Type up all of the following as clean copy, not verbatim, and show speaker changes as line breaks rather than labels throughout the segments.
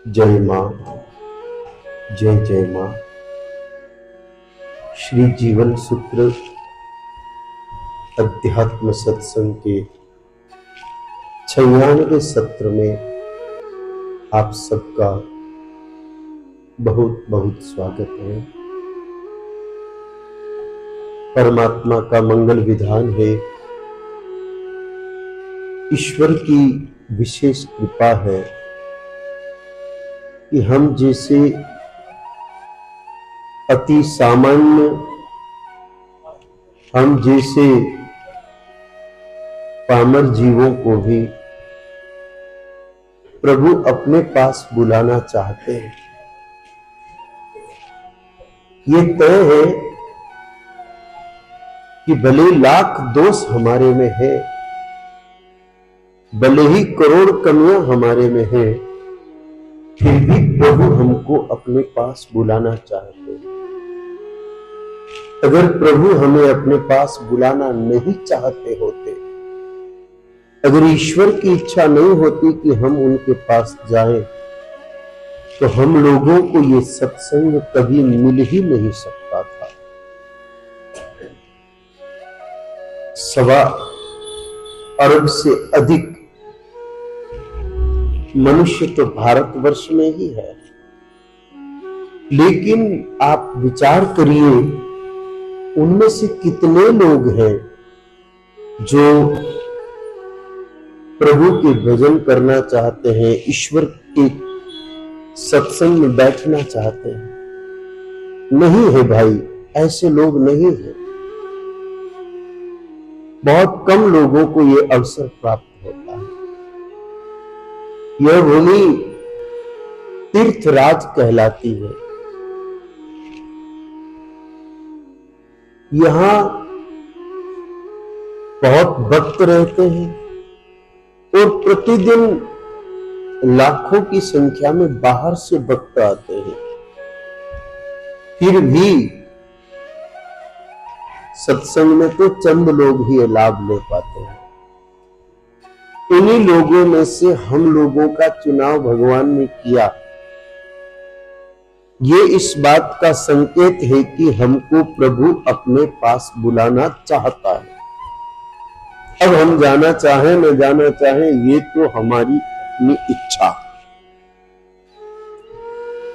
जय माँ, जय जय माँ। श्री जीवन सूत्र अध्यात्म सत्संग के 96वें सत्र में आप सबका बहुत बहुत स्वागत है। परमात्मा का मंगल विधान है, ईश्वर की विशेष कृपा है कि हम जैसे अति सामान्य, हम जैसे पामर जीवों को भी प्रभु अपने पास बुलाना चाहते हैं। ये तय है कि भले लाख दोष हमारे में है, भले ही करोड़ कमियां हमारे में है, फिर भी प्रभु हमको अपने पास बुलाना चाहते हैं। अगर प्रभु हमें अपने पास बुलाना नहीं चाहते होते, अगर ईश्वर की इच्छा नहीं होती कि हम उनके पास जाएं, तो हम लोगों को ये सत्संग कभी मिल ही नहीं सकता था। 1.25 अरब से अधिक मनुष्य तो भारतवर्ष में ही है, लेकिन आप विचार करिए उनमें से कितने लोग हैं जो प्रभु के भजन करना चाहते हैं, ईश्वर के सत्संग में बैठना चाहते हैं। नहीं है भाई, ऐसे लोग नहीं हैं। बहुत कम लोगों को ये अवसर प्राप्त होता है। यह भूमि तीर्थराज कहलाती है। यहां बहुत भक्त रहते हैं और प्रतिदिन लाखों की संख्या में बाहर से भक्त आते हैं। फिर भी सत्संग में तो चंद लोग ही लाभ ले पाते हैं। उन्हीं लोगों में से हम लोगों का चुनाव भगवान ने किया। ये इस बात का संकेत है कि हमको प्रभु अपने पास बुलाना चाहता है। अब हम जाना चाहें न जाना चाहें, ये तो हमारी अपनी इच्छा।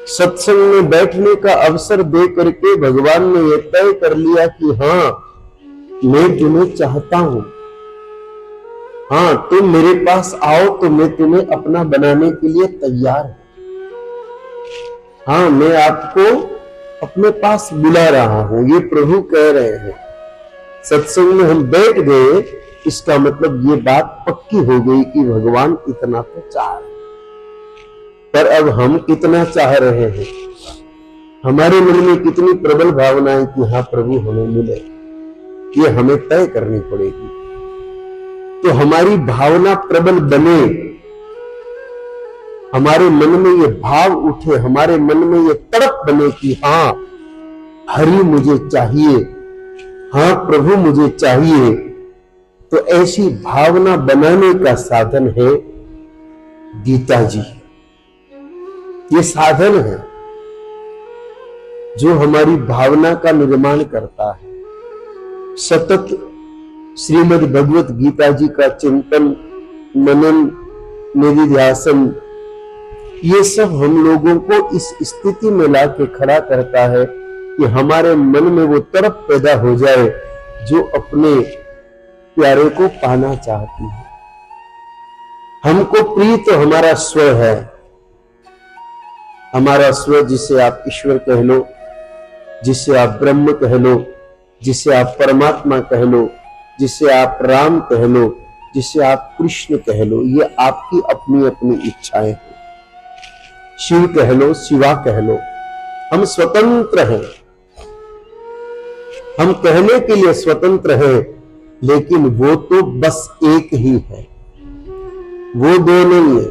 सत्संग में बैठने का अवसर दे करके भगवान ने यह तय कर लिया कि हाँ, मैं तुम्हें चाहता हूं। हाँ, तुम मेरे पास आओ तो मैं तुम्हें अपना बनाने के लिए तैयार हूं। हाँ, मैं आपको अपने पास बुला रहा हूं, ये प्रभु कह रहे हैं। सत्संग में हम बैठ गए, इसका मतलब ये बात पक्की हो गई कि भगवान इतना तो चाह रहे हैं। पर अब हम कितना चाह रहे हैं? हमारे मन में कितनी प्रबल भावना है कि हाँ प्रभु हमें मिले, ये हमें तय करनी पड़ेगी। तो हमारी भावना प्रबल बने, हमारे मन में ये भाव उठे, हमारे मन में ये तड़प बने कि हाँ हरि मुझे चाहिए, हाँ प्रभु मुझे चाहिए। तो ऐसी भावना बनाने का साधन है गीता जी। ये साधन है जो हमारी भावना का निर्माण करता है। सतत श्रीमद् भगवत गीता जी का चिंतन, मनन, निधिध्यासन, ये सब हम लोगों को इस स्थिति में लाके खड़ा करता है कि हमारे मन में वो तड़प पैदा हो जाए जो अपने प्यारे को पाना चाहती है। हमको प्रिय तो हमारा स्व है, हमारा स्व, जिसे आप ईश्वर कह लो, जिसे आप ब्रह्म कह लो, जिसे आप परमात्मा कह लो, जिसे आप राम कह लो, जिसे आप कृष्ण कह लो, ये आपकी अपनी अपनी इच्छाएं हैं। शिव कह लो, शिवा कह लो, हम स्वतंत्र हैं। हम कहने के लिए स्वतंत्र हैं, लेकिन वो तो बस एक ही है, वो दो नहीं है।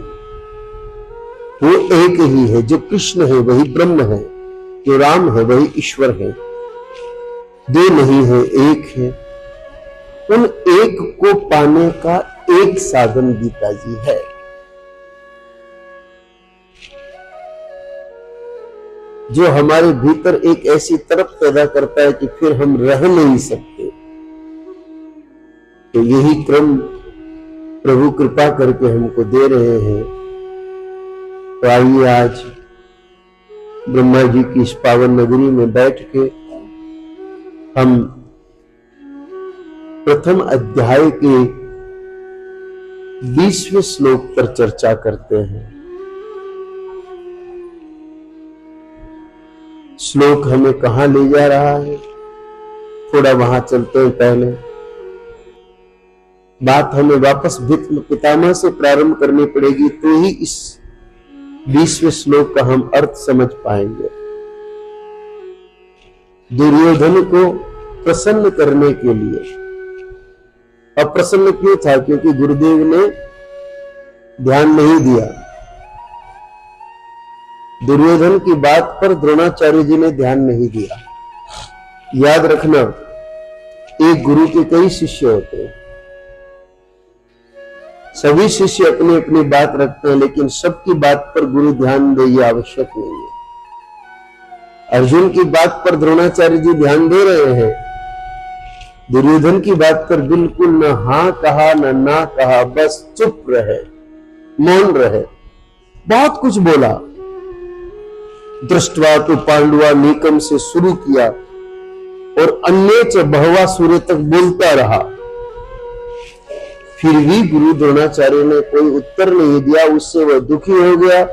वो एक ही है। जो कृष्ण है वही ब्रह्म है, जो राम है वही ईश्वर है। दो नहीं है, एक है। उन एक को पाने का एक साधन गीता जी है। जो हमारे भीतर एक ऐसी तरफ पैदा करता है कि फिर हम रह नहीं सकते। तो यही क्रम प्रभु कृपा करके हमको दे रहे हैं। तो आइए आज ब्रह्मा जी की इस पावन नगरी में बैठ के हम प्रथम अध्याय के 20वें श्लोक पर चर्चा करते हैं। श्लोक हमें कहां ले जा रहा है, थोड़ा वहां चलते हैं। पहले बात हमें वापस भीष्म पितामह से प्रारंभ करनी पड़ेगी, तो ही इस 20वें श्लोक का हम अर्थ समझ पाएंगे। दुर्योधन को प्रसन्न करने के लिए, अप्रसन्न क्यों था? क्योंकि गुरुदेव ने ध्यान नहीं दिया। दुर्योधन की बात पर द्रोणाचार्य जी ने ध्यान नहीं दिया। याद रखना, एक गुरु के कई शिष्य होते हैं। सभी शिष्य अपनी अपनी बात रखते हैं, लेकिन सबकी बात पर गुरु ध्यान दे ये आवश्यक नहीं है। अर्जुन की बात पर द्रोणाचार्य जी ध्यान दे रहे हैं, दुर्योधन की बात पर बिल्कुल न हां कहा न ना कहा, बस चुप रहे, मौन रहे। बहुत कुछ बोला। दृष्टवा तो पांडवा नीकम से शुरू किया और अन्य च बहवा सूर्य तक बोलता रहा। फिर भी गुरु द्रोणाचार्य ने कोई उत्तर नहीं दिया। उससे वह दुखी हो गया,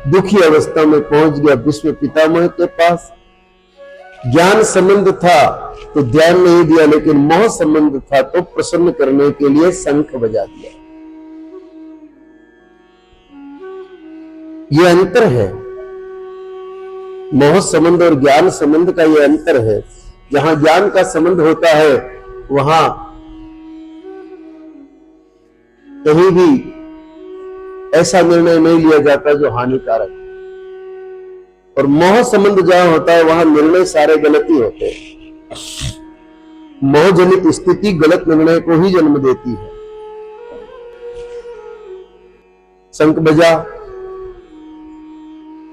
दुखी अवस्था में पहुंच गया भीष्म पितामह के पास। ज्ञान संबंध था तो ध्यान नहीं दिया, लेकिन मोह संबंध था तो प्रसन्न करने के लिए शंख बजा दिया। यह अंतर है, मोह संबंध और ज्ञान संबंध का यह अंतर है। जहां ज्ञान का संबंध होता है वहां कहीं भी ऐसा निर्णय नहीं लिया जाता जो हानिकारक, और मोह संबंध जहां होता है वहां निर्णय सारे गलत ही होते हैं। मोह जनित स्थिति गलत निर्णय को ही जन्म देती है। शंख बजा,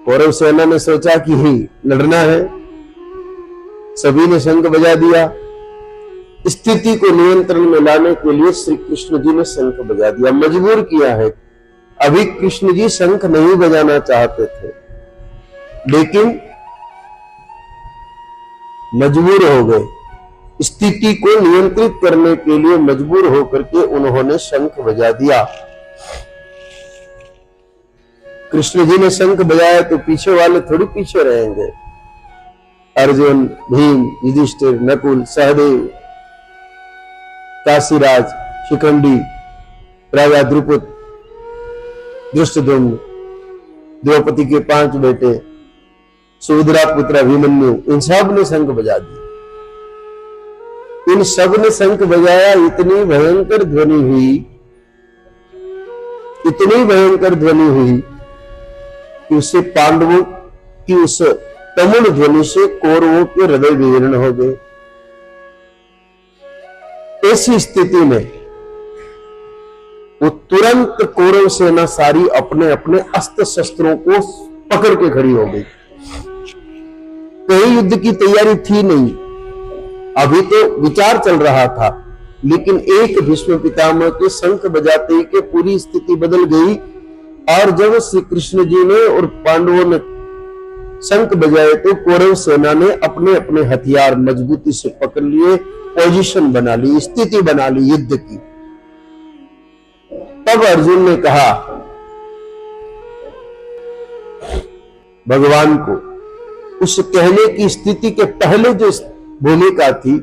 कौरव सेना ने सोचा कि ही लड़ना है, सभी ने शंख बजा दिया। स्थिति को नियंत्रण में लाने के लिए श्री कृष्ण जी ने शंख बजा दिया, मजबूर किया है। अभी कृष्ण जी शंख नहीं बजाना चाहते थे, लेकिन मजबूर हो गए। स्थिति को नियंत्रित करने के लिए मजबूर होकर के उन्होंने शंख बजा दिया। कृष्ण जी ने शंख बजाया तो पीछे वाले थोड़ी पीछे रहेंगे। अर्जुन, भीम, युधिष्ठिर, नकुल, सहदेव, काशीराज, शिखंडी, राजा द्रुपद, धृष्टद्युम्न, द्रौपदी के 5 बेटे, सुभद्रा पुत्र अभिमन्यु, इन सब ने शंख बजा दिया। इन सब ने शंख बजाया। इतनी भयंकर ध्वनि हुई, इतनी भयंकर ध्वनि हुई कि उससे पांडवों की उस तमुल ध्वनि से कौरवों के हृदय विदीर्ण हो गए। ऐसी स्थिति में वो तुरंत कौरव सेना सारी अपने अपने अस्त्र शस्त्रों को पकड़ के खड़ी हो गई। कहीं युद्ध की तैयारी थी नहीं, अभी तो विचार चल रहा था, लेकिन एक भीष्म पितामह के शंख बजाते ही के पूरी स्थिति बदल गई। और जब श्री कृष्ण जी ने और पांडवों ने शंख बजाए तो कौरव सेना ने अपने अपने हथियार मजबूती से पकड़ लिए, पोजीशन बना ली, स्थिति बना ली युद्ध की। तब अर्जुन ने कहा भगवान को, उस कहने की स्थिति के पहले जो भूमिका थी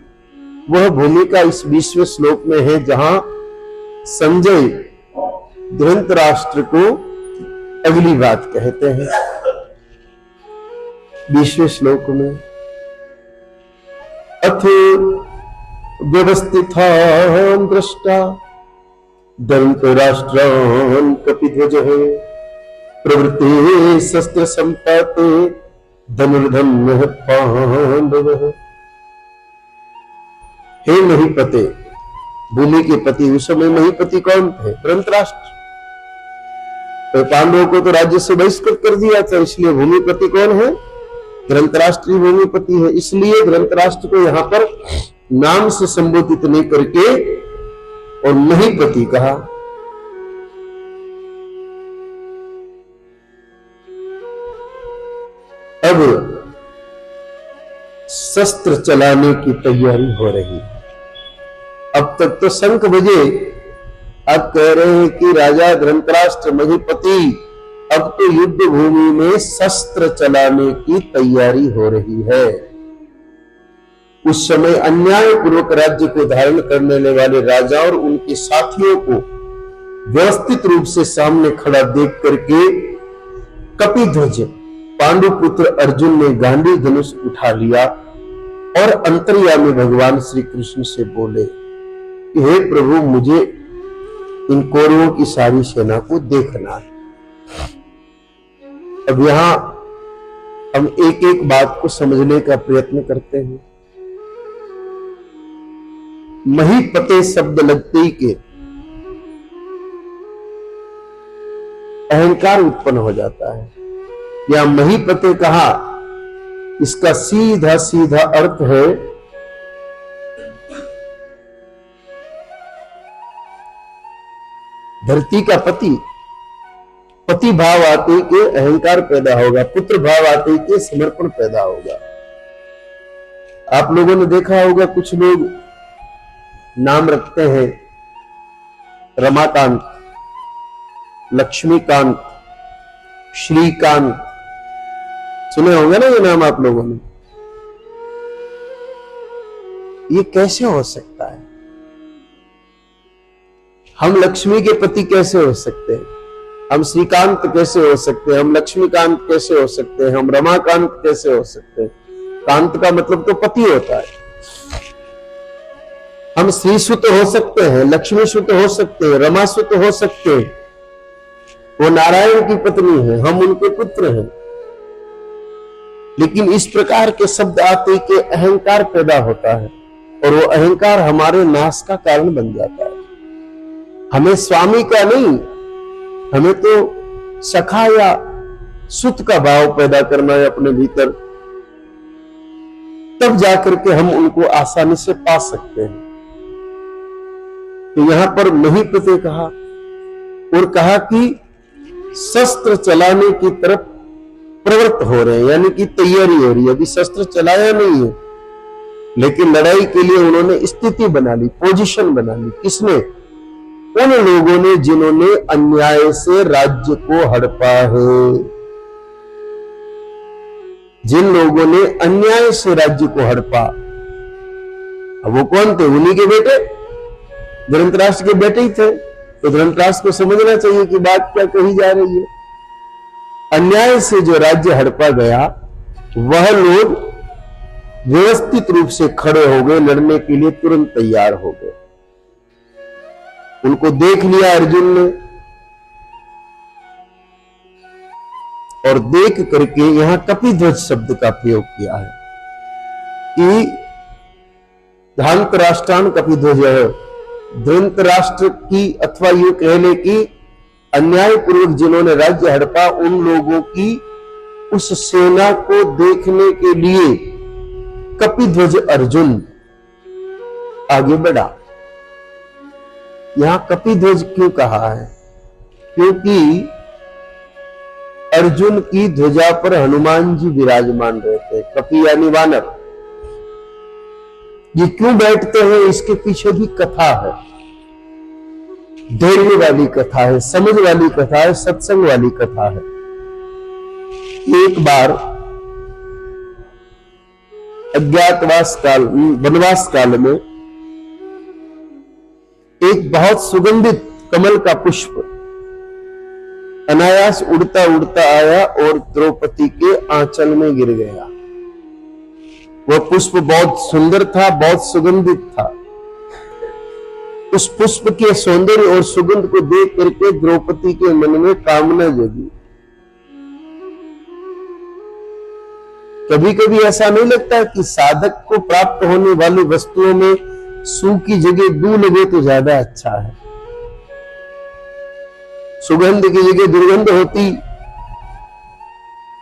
वह भूमिका इस 20वें श्लोक में है, जहां संजय धृतराष्ट्र को अगली बात कहते हैं। 20वें श्लोक में अथ व्यवस्थितान् दृष्टा धृतराष्ट्रान् कपिध्वजः प्रवृत्ते शस्त्र संपाते धनुर्धन्यः पांडवः। हे महीपते, भूमि के पति, उस समय महीपति कौन थे? धृतराष्ट्र। तो पांडवों को तो राज्य से बहिष्कृत कर दिया था, इसलिए भूमिपति कौन है? धृतराष्ट्र भूमिपति है, इसलिए धृतराष्ट्र को यहां पर नाम से संबोधित नहीं करके और महीपति कहा। अब शस्त्र चलाने की तैयारी हो रही है। अब तक तो शंख बजे, अब कह रहे हैं कि राजा धृतराष्ट्र महीपति अब तो युद्ध भूमि में शस्त्र चलाने की तैयारी हो रही है। उस समय अन्यायपूर्वक राज्य को धारण करने वाले राजा और उनके साथियों को व्यवस्थित रूप से सामने खड़ा देख करके कपिध्वज पांडुपुत्र अर्जुन ने गांधी धनुष उठा लिया और अंतर्यामी भगवान श्री कृष्ण से बोले कि हे प्रभु, मुझे इन कौरवों की सारी सेना को देखना है। अब यहां हम एक एक बात को समझने का प्रयत्न करते हैं। महीपते शब्द लगते ही के अहंकार उत्पन्न हो जाता है। या महीपते कहा, इसका सीधा सीधा अर्थ है धरती का पति। पति भाव आते के अहंकार पैदा होगा, पुत्र भाव आते के समर्पण पैदा होगा। आप लोगों ने देखा होगा कुछ लोग नाम रखते हैं रमाकांत, लक्ष्मीकांत, श्रीकांत, सुने होंगे ना ये नाम आप लोगों ने। ये कैसे हो सकता है? हम लक्ष्मी के पति कैसे हो सकते हैं? हम श्रीकांत कैसे हो सकते हैं? हम लक्ष्मीकांत कैसे हो सकते हैं? हम रमाकांत कैसे हो सकते हैं? कांत का मतलब तो पति होता है। हम श्री सुत हो सकते हैं, लक्ष्मी सुत हो सकते हैं, रमा सुत हो सकते हैं। वो नारायण की पत्नी है, हम उनके पुत्र हैं। लेकिन इस प्रकार के शब्द आते के अहंकार पैदा होता है और वो अहंकार हमारे नाश का कारण बन जाता है। हमें स्वामी का नहीं, हमें तो सखा या सुत का भाव पैदा करना है अपने भीतर, तब जाकर के हम उनको आसानी से पा सकते हैं। तो यहां पर महीपते कहा और कहा कि शस्त्र चलाने की तरफ प्रवृत्त हो रहे हैं, यानी कि तैयारी हो रही है। अभी शस्त्र चलाया नहीं है, लेकिन लड़ाई के लिए उन्होंने स्थिति बना ली, पोजीशन बना ली। किसने? उन लोगों ने जिन्होंने अन्याय से राज्य को हड़पा है। जिन लोगों ने अन्याय से राज्य को हड़पा, अब वो कौन थे? उन्हीं के बेटे, धृतराष्ट्र के बेटे ही थे। तो धृतराष्ट्र को समझना चाहिए कि बात क्या कही जा रही है। अन्याय से जो राज्य हड़पा गया, वह लोग व्यवस्थित रूप से खड़े हो गए, लड़ने के लिए तुरंत तैयार हो गए। उनको देख लिया अर्जुन ने और देख करके यहां कपिध्वज शब्द का प्रयोग किया है कि धृतराष्ट्रान कपिध्वज, धृतराष्ट्र की अथवा यूं कह ले कि अन्यायपूर्वक जिन्होंने राज्य हड़पा, उन लोगों की उस सेना को देखने के लिए कपिध्वज अर्जुन आगे बढ़ा। यहां कपिध्वज क्यों कहा है? क्योंकि अर्जुन की ध्वजा पर हनुमान जी विराजमान रहते हैं। कपि यानी वानर। ये क्यों बैठते हैं, इसके पीछे भी कथा है। धैर्य वाली कथा है, समझ वाली कथा है, सत्संग वाली कथा है। एक बार अज्ञातवास काल, वनवास काल में एक बहुत सुगंधित कमल का पुष्प अनायास उड़ता उड़ता आया और द्रौपदी के आंचल में गिर गया। वह पुष्प बहुत सुंदर था, बहुत सुगंधित था। उस पुष्प के सौंदर्य और सुगंध को देख करके द्रौपदी के मन में कामना जगी। कभी कभी ऐसा नहीं लगता कि साधक को प्राप्त होने वाली वस्तुओं में सू की जगह दू लगे तो ज्यादा अच्छा है। सुगंध की जगह दुर्गंध होती,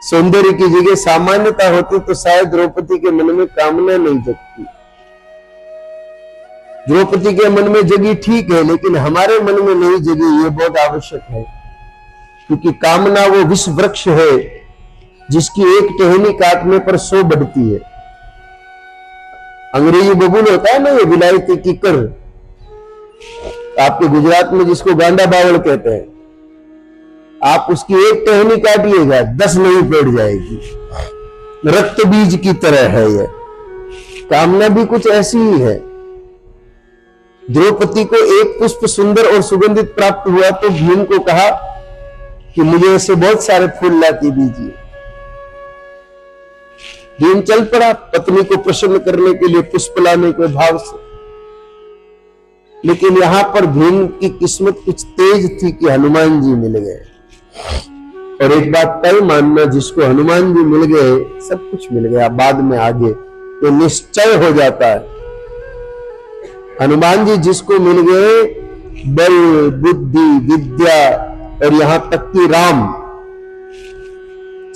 सौंदर्य की जगह सामान्यता होती तो शायद द्रौपदी के मन में कामना नहीं जगती। द्रौपदी के मन में जगी ठीक है, लेकिन हमारे मन में नहीं जगी, ये बहुत आवश्यक है। क्योंकि कामना वो विष वृक्ष है जिसकी एक टहनी काटने पर 100 बढ़ती है। अंग्रेजी बबूल होता है ना, ये विलायती कीकर, आपके गुजरात में जिसको गांडा बावल कहते हैं, आप उसकी एक टहनी काटिएगा 10 नई पेड़ जाएगी। रक्त बीज की तरह है ये कामना भी कुछ ऐसी ही है। द्रौपदी को एक पुष्प सुंदर और सुगंधित प्राप्त हुआ तो भीम को कहा कि मुझे ऐसे बहुत सारे फूल लाती दीजिए। भीम चल पड़ा पत्नी को प्रसन्न करने के लिए पुष्प लाने के भाव से। लेकिन यहां पर भीम की किस्मत कुछ तेज थी कि हनुमान जी मिल गए। और एक बात तय मानना, जिसको हनुमान जी मिल गए सब कुछ मिल गया। बाद में आगे तो निश्चय हो जाता है। हनुमान जी जिसको मिल गए, बल बुद्धि विद्या और यहां तक कि राम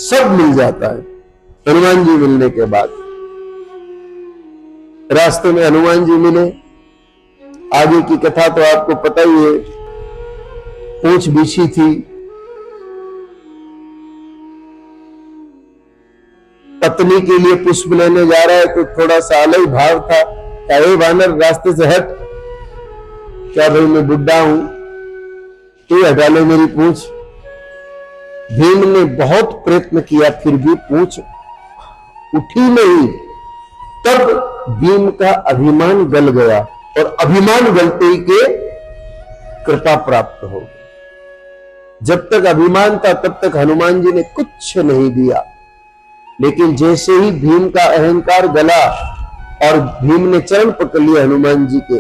सब मिल जाता है हनुमान जी मिलने के बाद। रास्ते में हनुमान जी मिले। आगे की कथा तो आपको पता ही है, पूंछ बिछी थी, पत्नी के लिए पुष्प लेने जा रहा है तो थोड़ा सा अलग भाव था। क्या वानर रास्ते से हट, क्या भाई मैं बुढ़ा हूं, तू हटा ले मेरी पूंछ। भीम ने बहुत प्रयत्न किया फिर भी पूंछ उठी नहीं। तब भीम का अभिमान गल गया और अभिमान गलते ही के कृपा प्राप्त हो गई। जब तक अभिमान था तब तक हनुमान जी ने कुछ नहीं दिया, लेकिन जैसे ही भीम का अहंकार गला और भीम ने चरण पकड़ लिया हनुमान जी के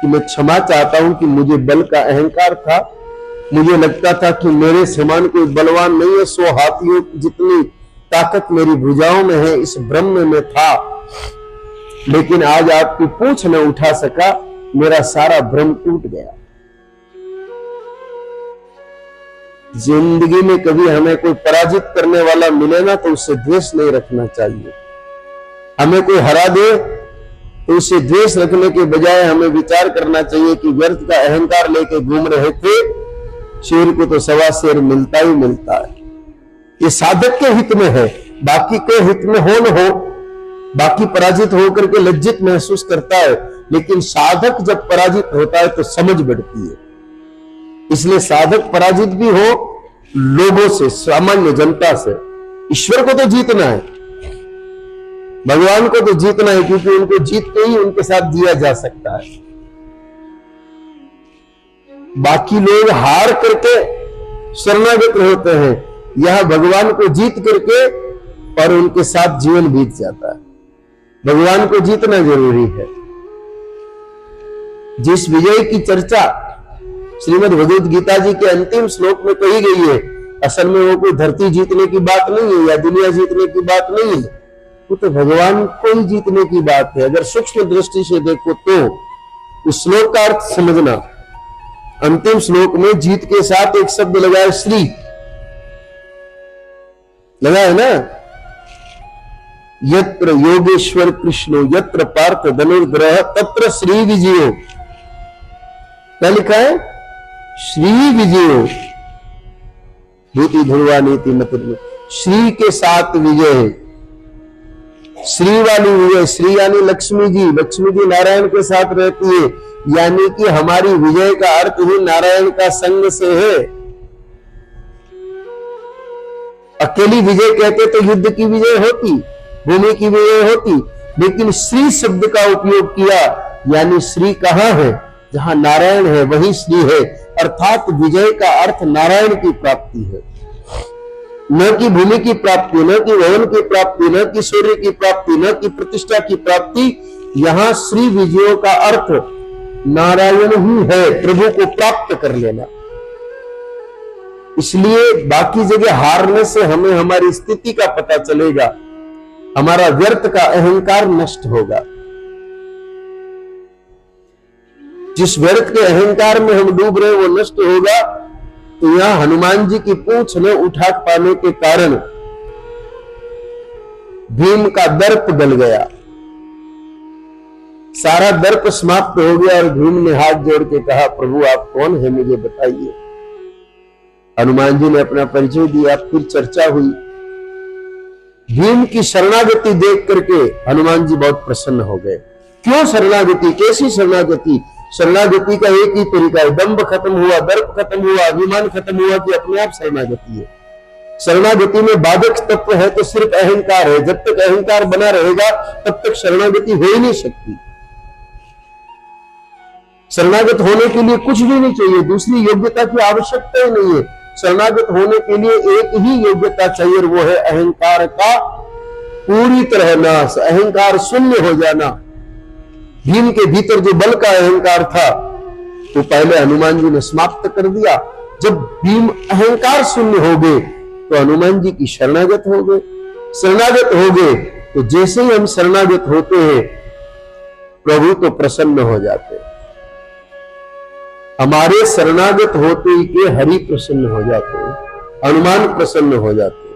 कि मैं क्षमा चाहता हूं कि मुझे बल का अहंकार था, मुझे लगता था कि मेरे समान कोई बलवान नहीं है, 100 हाथियों जितनी ताकत मेरी भुजाओं में है, इस भ्रम में था। लेकिन आज आपकी पूंछ न उठा सका, मेरा सारा भ्रम टूट गया। जिंदगी में कभी हमें कोई पराजित करने वाला मिले ना तो उससे द्वेष नहीं रखना चाहिए। हमें कोई हरा दे तो उससे द्वेष रखने के बजाय हमें विचार करना चाहिए कि व्यर्थ का अहंकार लेके घूम रहे थे, शेर को तो 1.25 शेर मिलता ही मिलता है। ये साधक के हित में है, बाकी के हित में हो न हो। बाकी पराजित होकर के लज्जित महसूस करता है, लेकिन साधक जब पराजित होता है तो समझ बढ़ती है। इसलिए साधक पराजित भी हो लोगों से, सामान्य जनता से, ईश्वर को तो जीतना है, भगवान को तो जीतना है, क्योंकि उनको जीत के ही उनके साथ जिया जा सकता है। बाकी लोग हार करके शरणागत होते हैं, यह भगवान को जीत करके और उनके साथ जीवन बीत जाता है। भगवान को जीतना जरूरी है। जिस विजय की चर्चा श्रीमद् भगवद गीता जी के अंतिम श्लोक में कही गई है, असल में वो कोई धरती जीतने की बात नहीं है या दुनिया जीतने की बात नहीं है, वो तो भगवान को ही जीतने की बात है। अगर सूक्ष्म दृष्टि से देखो तो उस श्लोक का अर्थ समझना। अंतिम श्लोक में जीत के साथ एक शब्द लगा है, श्री लगा है ना। यत्र योगेश्वर कृष्णो यत्र पार्थ धनुर्धरः तत्र श्री विजयो। क्या लिखा है? श्री विजयो भूति ध्रुवा नीति मत। श्री के साथ विजय, श्री वाली विजय। श्री यानी लक्ष्मी जी, लक्ष्मी जी नारायण के साथ रहती है, यानी कि हमारी विजय का अर्थ ही नारायण का संग से है। अकेली विजय कहते तो युद्ध की विजय होती, भूमि की विजय होती, लेकिन श्री शब्द का उपयोग किया, यानी श्री कहां है? जहां नारायण है वही श्री है, अर्थात विजय का अर्थ नारायण की प्राप्ति है, न कि भूमि की प्राप्ति, न कि भवन की प्राप्ति, न कि सूर्य की प्राप्ति, न कि प्रतिष्ठा की प्राप्ति। यहां श्री विजयों का अर्थ नारायण ही है, प्रभु को प्राप्त कर लेना। इसलिए बाकी जगह हारने से हमें हमारी स्थिति का पता चलेगा, हमारा व्यर्थ का अहंकार नष्ट होगा। जिस व्यर्थ के अहंकार में हम डूब रहे वो नष्ट होगा। तो यहां हनुमान जी की पूंछ न उठा पाने के कारण भीम का दर्प गल गया, सारा दर्प समाप्त हो गया और भीम ने हाथ जोड़ के कहा, प्रभु आप कौन है मुझे बताइए। हनुमान जी ने अपना परिचय दिया, फिर चर्चा हुई। भीम की शरणागति देख करके हनुमान जी बहुत प्रसन्न हो गए। क्यों शरणागति, कैसी शरणागति? शरणागति का एक ही तरीका है, दंभ खत्म हुआ, दर्प खत्म हुआ, अभिमान खत्म हुआ कि अपने आप शरणागति है। शरणागति में बाधक तत्व है तो सिर्फ अहंकार है। जब तक अहंकार बना रहेगा तब तक शरणागति हो ही नहीं सकती। शरणागत होने के लिए कुछ भी नहीं चाहिए, दूसरी योग्यता की आवश्यकता ही नहीं है। शरणागत होने के लिए एक ही योग्यता चाहिए और वो है अहंकार का पूरी तरह नाश, अहंकार शून्य हो जाना। भीम के भीतर जो बल का अहंकार था तो पहले हनुमान जी ने समाप्त कर दिया। जब भीम अहंकार शून्य हो गए तो हनुमान जी की शरणागत हो गए। शरणागत हो गए तो जैसे ही हम शरणागत होते हैं प्रभु तो प्रसन्न हो जाते हैं। हमारे शरणागत होते ही के हरि प्रसन्न हो जाते हैं, हनुमान प्रसन्न हो जाते हैं।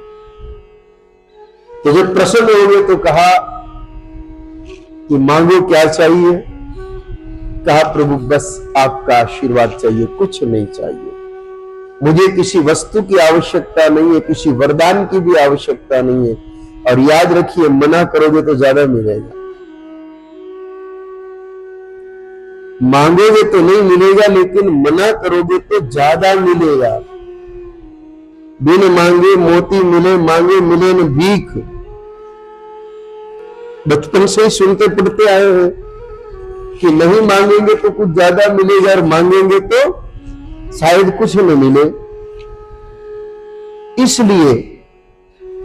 तो जब प्रसन्न हो गए तो कहा कि मांगो क्या चाहिए? कहा प्रभु बस आपका आशीर्वाद चाहिए, कुछ नहीं चाहिए। मुझे किसी वस्तु की आवश्यकता नहीं है, किसी वरदान की भी आवश्यकता नहीं है। और याद रखिए, मना करोगे तो ज्यादा मिलेगा, मांगोगे तो नहीं मिलेगा, लेकिन मना करोगे तो ज्यादा मिलेगा। बिन मांगे मोती मिले, मांगे मिले न भीख। बचपन से ही सुनते पढ़ते आए हैं कि नहीं मांगेंगे तो कुछ ज्यादा मिलेगा और मांगेंगे तो शायद कुछ न मिले। इसलिए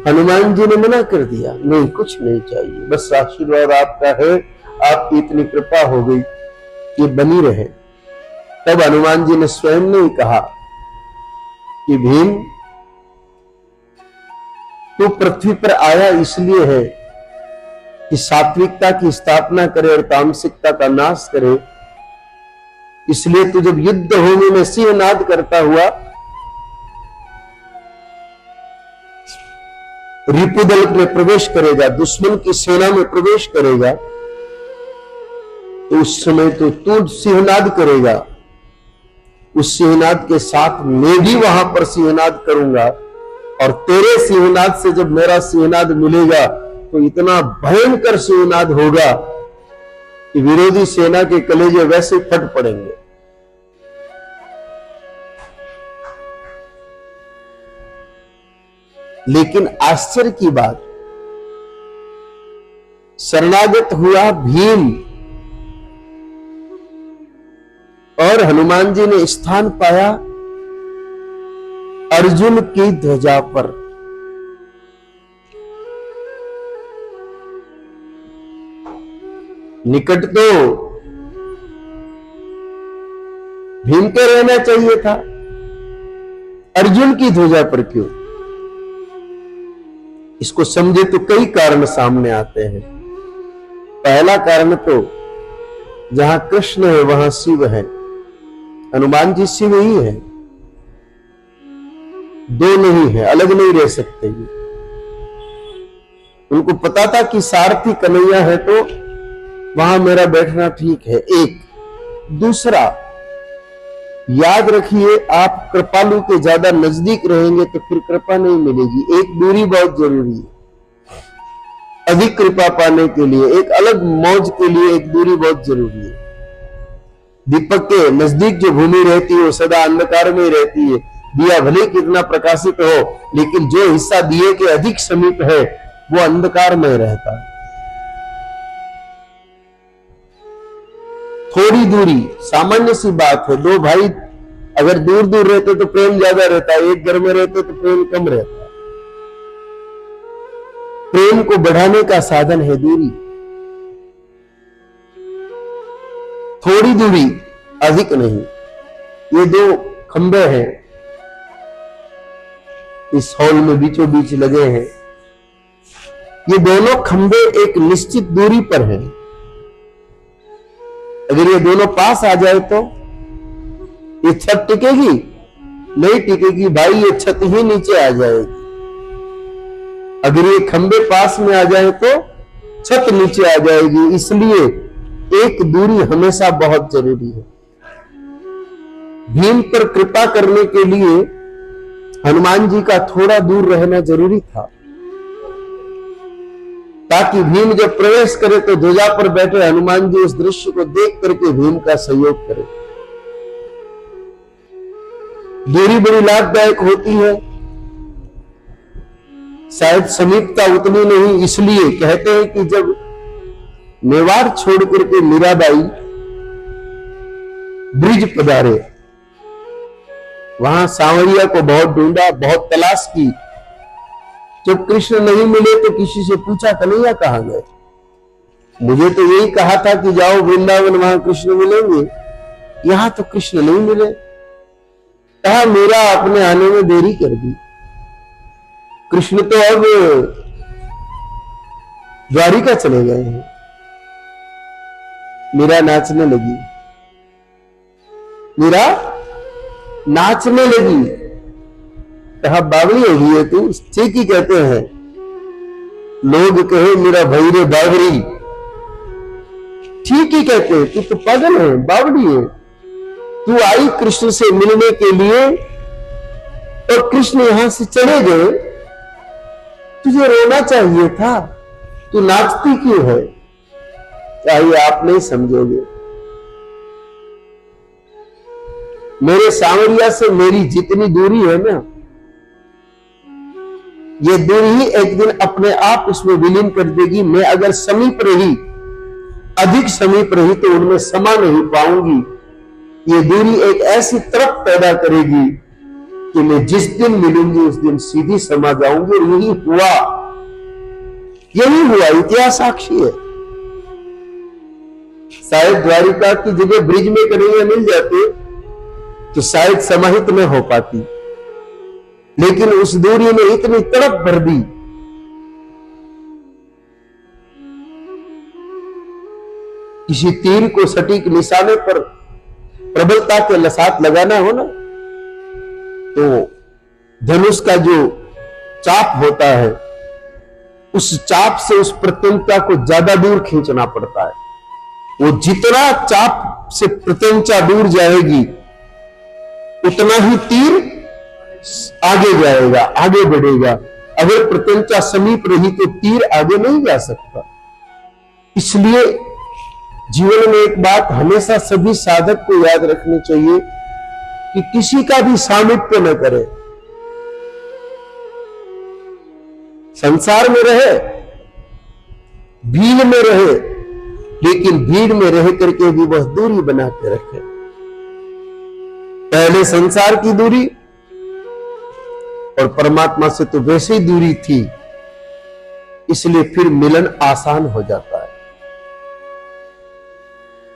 हनुमान जी ने मना कर दिया, नहीं कुछ नहीं चाहिए, बस आशीर्वाद आपका है, आपकी इतनी कृपा हो गई ये बनी रहे। तब हनुमान जी ने स्वयं ने ही कहा कि भीम तू पृथ्वी पर आया इसलिए है कि सात्विकता की स्थापना करे और तामसिकता का नाश करे। इसलिए तू जब युद्ध भूमि में सिंहनाद करता हुआ रिपुदल में प्रवेश करेगा, दुश्मन की सेना में प्रवेश करेगा, तो उस समय तो तू सिंहनाद करेगा। उस सिंहनाद के साथ मैं भी वहां पर सिंहनाद करूंगा और तेरे सिंहनाद से जब मेरा सिंहनाद मिलेगा तो इतना भयंकर सिंहनाद होगा कि विरोधी सेना के कलेजे वैसे फट पड़ेंगे। लेकिन आश्चर्य की बात, शरणागत हुआ भीम और हनुमान जी ने स्थान पाया अर्जुन की ध्वजा पर। निकट तो भीम के रहना चाहिए था, अर्जुन की ध्वजा पर क्यों? इसको समझे तो कई कारण सामने आते हैं। पहला कारण तो जहां कृष्ण है वहां शिव है, हनुमान जी शिव ही है, दो नहीं है, अलग नहीं रह सकते। उनको पता था कि सारथी कन्हैया है तो वहां मेरा बैठना ठीक है। एक दूसरा, याद रखिए, आप कृपालु के ज्यादा नजदीक रहेंगे तो फिर कृपा नहीं मिलेगी। एक दूरी बहुत जरूरी है अधिक कृपा पाने के लिए, एक अलग मौज के लिए एक दूरी बहुत जरूरी है। दीपक के नजदीक जो भूमि रहती है वो सदा अंधकार में ही रहती है। दिया भले कितना प्रकाशित हो, लेकिन जो हिस्सा दिए के अधिक समीप है वो अंधकार में रहता है। थोड़ी दूरी सामान्य सी बात है। दो भाई अगर दूर दूर रहते तो प्रेम ज्यादा रहता है, एक घर में रहते तो प्रेम कम रहता है। प्रेम को बढ़ाने का साधन है दूरी, थोड़ी दूरी, अधिक नहीं। ये दो खंबे हैं इस हॉल में बीचों बीच लगे हैं, ये दोनों खंबे एक निश्चित दूरी पर हैं। अगर ये दोनों पास आ जाए तो ये छत टिकेगी? नहीं टिकेगी भाई, ये छत ही नीचे आ जाएगी। अगर ये खंबे पास में आ जाए तो छत नीचे आ जाएगी, इसलिए एक दूरी हमेशा बहुत जरूरी है। भीम पर कृपा करने के लिए हनुमान जी का थोड़ा दूर रहना जरूरी था, ताकि भीम जब प्रवेश करे तो ध्वजा पर बैठे हनुमान जी उस दृश्य को देख करके भीम का सहयोग करें। दूरी बड़ी लाभदायक होती है, शायद समीपता उतनी नहीं। इसलिए कहते हैं कि जब मेवाड़ छोड़ करके मीराबाई ब्रिज पधारे, वहां सांवरिया को बहुत ढूंढा, बहुत तलाश की। जब कृष्ण नहीं मिले तो किसी से पूछा, कन्हैया कहां गए? मुझे तो यही कहा था कि जाओ वृंदावन, वहां कृष्ण मिलेंगे। यहां तो कृष्ण नहीं मिले। कहा मेरा अपने आने में देरी कर दी। कृष्ण तो अब द्वारिका चले गए हैं। मीरा नाचने लगी, मीरा नाचने लगी। कहा बावड़ी हो गई है तू? ठीक ही कहते हैं लोग, कहे मेरा भाई रे बावड़ी, ठीक ही कहते हैं। तू तो पागल है, बावड़ी है। तू आई कृष्ण से मिलने के लिए और कृष्ण यहां से चले गए, तुझे रोना चाहिए था, तू नाचती क्यों है? चाहिए आप नहीं समझोगे। मेरे सांवरिया से मेरी जितनी दूरी है ना, ये दूरी ही एक दिन अपने आप उसमें विलीन कर देगी। मैं अगर समीप रही, अधिक समीप रही, तो उनमें समा नहीं पाऊंगी। ये दूरी एक ऐसी तरफ पैदा करेगी कि मैं जिस दिन मिलूंगी उस दिन सीधी समा जाऊंगी। और यही हुआ, यही हुआ, इतिहास साक्षी है। शायद द्वारिका की जगह ब्रिज में कन्हैया मिल जाते तो शायद समाहित न हो पाती, लेकिन उस दूरी ने इतनी तड़प भर दी। किसी तीर को सटीक निशाने पर प्रबलता के लसात लगाना हो ना, तो धनुष का जो चाप होता है, उस चाप से उस प्रत्यंचा को ज्यादा दूर खींचना पड़ता है। वो जितना चाप से प्रत्यंचा दूर जाएगी, उतना ही तीर आगे जाएगा, आगे बढ़ेगा। अगर प्रत्यंचा समीप रही तो तीर आगे नहीं जा सकता। इसलिए जीवन में एक बात हमेशा सभी साधक को याद रखनी चाहिए कि किसी का भी सामिप्य न करे। संसार में रहे, भीड़ में रहे, लेकिन भीड़ में रह करके भी वह दूरी बना के रखे। पहले संसार की दूरी और परमात्मा से तो वैसे ही दूरी थी, इसलिए फिर मिलन आसान हो जाता है।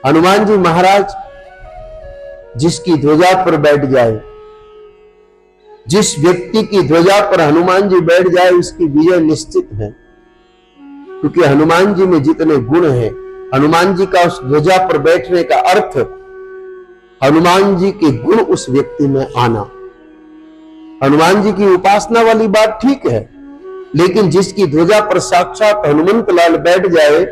हनुमान जी महाराज जिसकी ध्वजा पर बैठ जाए, जिस व्यक्ति की ध्वजा पर हनुमान जी बैठ जाए, उसकी विजय निश्चित है। क्योंकि हनुमान जी में जितने गुण हैं, हनुमान जी का उस ध्वजा पर बैठने का अर्थ हनुमान जी के गुण उस व्यक्ति में आना। हनुमान जी की उपासना वाली बात ठीक है, लेकिन जिसकी ध्वजा पर साक्षात हनुमंत लाल बैठ जाए,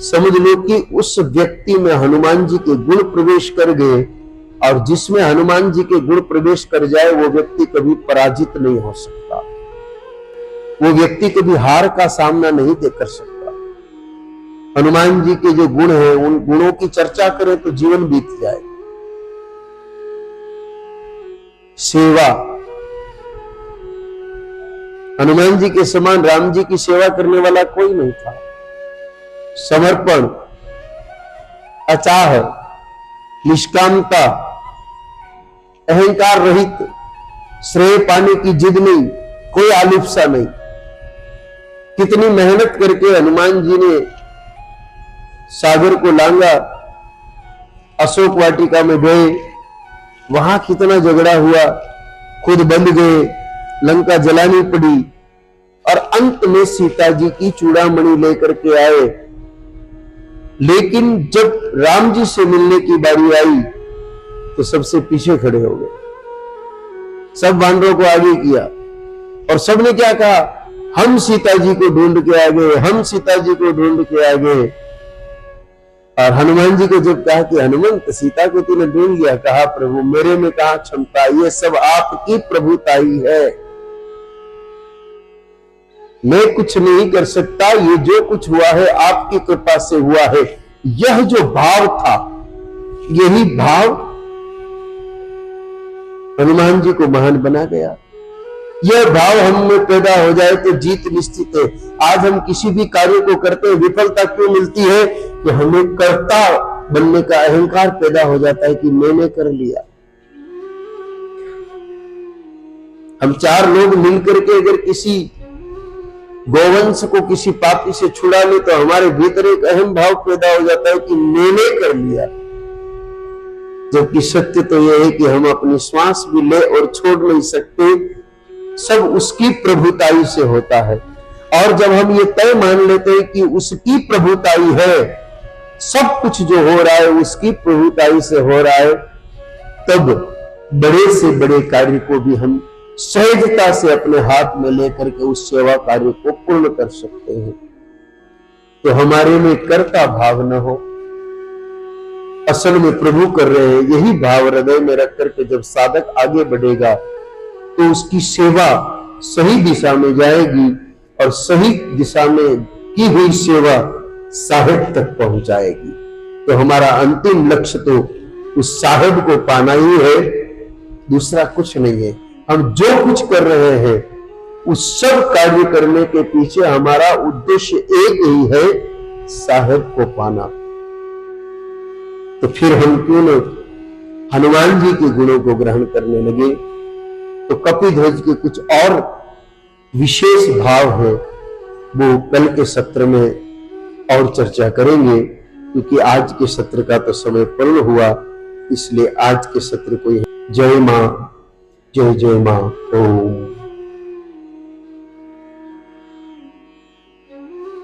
समझ लो कि उस व्यक्ति में हनुमान जी के गुण प्रवेश कर गए। और जिसमें हनुमान जी के गुण प्रवेश कर जाए, वो व्यक्ति कभी पराजित नहीं हो सकता, वो व्यक्ति कभी हार का सामना नहीं कर सकता। हनुमान जी के जो गुण हैं, उन गुणों की चर्चा करें तो जीवन बीत जाए। सेवा, हनुमान जी के समान राम जी की सेवा करने वाला कोई नहीं था। समर्पण, अचाह, निष्कामता, अहंकार रहित, श्रेय पाने की जिद नहीं, कोई आलिप्सा नहीं। कितनी मेहनत करके हनुमान जी ने सागर को लांगा, अशोक वाटिका में गए, वहां कितना झगड़ा हुआ, खुद बंद गए, लंका जलानी पड़ी, और अंत में सीता जी की चूड़ामणि लेकर के आए। लेकिन जब राम जी से मिलने की बारी आई तो सबसे पीछे खड़े हो गए, सब वानरों को आगे किया, और सबने क्या कहा, हम सीता जी को ढूंढ के आ गए, हम सीता जी को ढूंढ के आ गए। और हनुमान जी को जब कहा कि हनुमंत सीता को तूने ढूंढ लिया, कहा प्रभु मेरे में कहा क्षमता, ये सब आपकी प्रभुताई है, मैं कुछ नहीं कर सकता, ये जो कुछ हुआ है आपकी कृपा से हुआ है। यह जो भाव था, यही भाव हनुमान जी को महान बना गया। यह भाव हम में पैदा हो जाए तो जीत निश्चित है। आज हम किसी भी कार्य को करते हैं, विफलता क्यों मिलती है? कि हमें कर्ता बनने का अहंकार पैदा हो जाता है कि मैंने कर लिया। हम 4 लोग मिलकर के अगर किसी गोवंश को किसी पापी से छुड़ा ले तो हमारे भीतर एक अहम भाव पैदा हो जाता है कि मैंने कर लिया। जबकि सत्य तो यह है कि हम अपनी श्वास भी ले और छोड़ नहीं सकते, सब उसकी प्रभुताई से होता है। और जब हम ये तय मान लेते हैं कि उसकी प्रभुताई है, सब कुछ जो हो रहा है उसकी प्रभुताई से हो रहा है, तब बड़े से बड़े कार्य को भी हम सहजता से अपने हाथ में लेकर के उस सेवा कार्य को पूर्ण कर सकते हैं। तो हमारे में कर्ता भाव न हो, असल में प्रभु कर रहे हैं, यही भाव हृदय में रख करके जब साधक आगे बढ़ेगा तो उसकी सेवा सही दिशा में जाएगी और सही दिशा में की हुई सेवा साहेब तक पहुंचाएगी। तो हमारा अंतिम लक्ष्य तो उस साहेब को पाना ही है, दूसरा कुछ नहीं है। हम जो कुछ कर रहे हैं उस सब कार्य करने के पीछे हमारा उद्देश्य एक ही है, साहेब को पाना। तो फिर हम क्यों न हनुमान जी के गुणों को ग्रहण करने लगे। तो कपिध्वज के कुछ और विशेष भाव है, वो कल के सत्र में और चर्चा करेंगे, क्योंकि आज के सत्र का तो समय पूर्ण हुआ, इसलिए आज के सत्र को जय मां, जय जय मां। ओम।